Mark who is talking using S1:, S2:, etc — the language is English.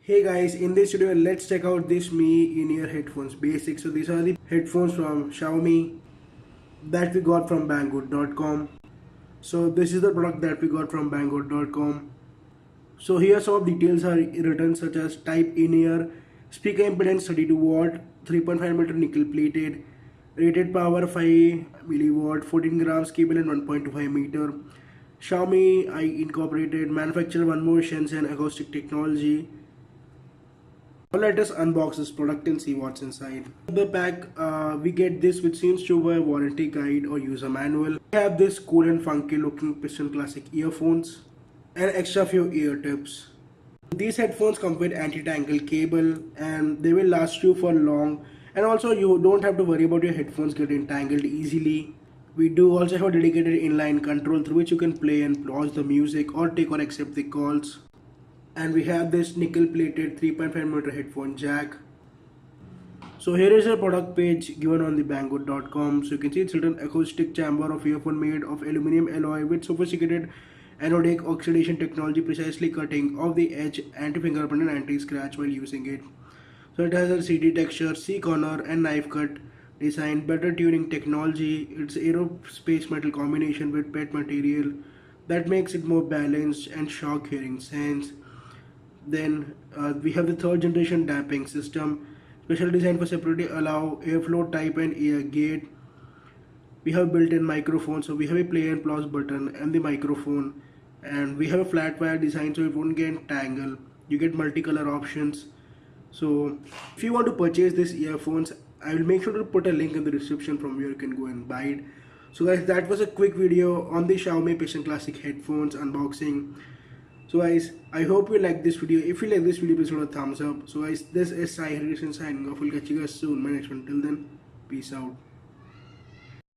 S1: Hey guys, in this video let's check out this Mi in-ear headphones basics. So these are the headphones from Xiaomi that we got from Banggood.com. So this is the product that we got from Banggood.com. So here some of details are written such as type in-ear, speaker impedance 32 watt, 3.5 mm nickel plated, rated power 5 milliwatt, 14 grams cable and 1.25 meter. Xiaomi I incorporated, manufacturer one more Shenzhen acoustic technology. Now let us unbox this product and see what's inside. The pack, we get this which seems to be a warranty guide or user manual. We have this cool and funky looking Piston Classic earphones and extra few ear tips. These headphones come with anti-tangle cable and they will last you for long, and also you don't have to worry about your headphones getting tangled easily. We do also have a dedicated inline control through which you can play and pause the music or take or accept the calls. And we have this nickel plated 3.5 mm headphone jack. So here is a product page given on the Banggood.com. So you can see it's written acoustic chamber of earphone made of aluminum alloy with sophisticated anodic oxidation technology, precisely cutting off the edge, anti-fingerprint and anti-scratch while using it. So it has a CD texture, C corner and knife cut design, better tuning technology. It's aerospace metal combination with PET material that makes it more balanced and shock hearing sense. Then we have the third generation damping system, special design for separately allow airflow type and ear gate. We have built-in microphone, so we have a play and pause button and the microphone, and we have a flat wire design so it won't get tangled. You get multicolor options. So if you want to purchase these earphones, I will make sure to put a link in the description from where you can go and buy it. So guys, that was a quick video on the Xiaomi Piston Classic headphones unboxing. So guys, I hope you like this video. If you like this video, please put a thumbs up. So guys, this is Sai Hari Krishnan signing off. We'll catch you guys soon. My next one. Till then, peace out.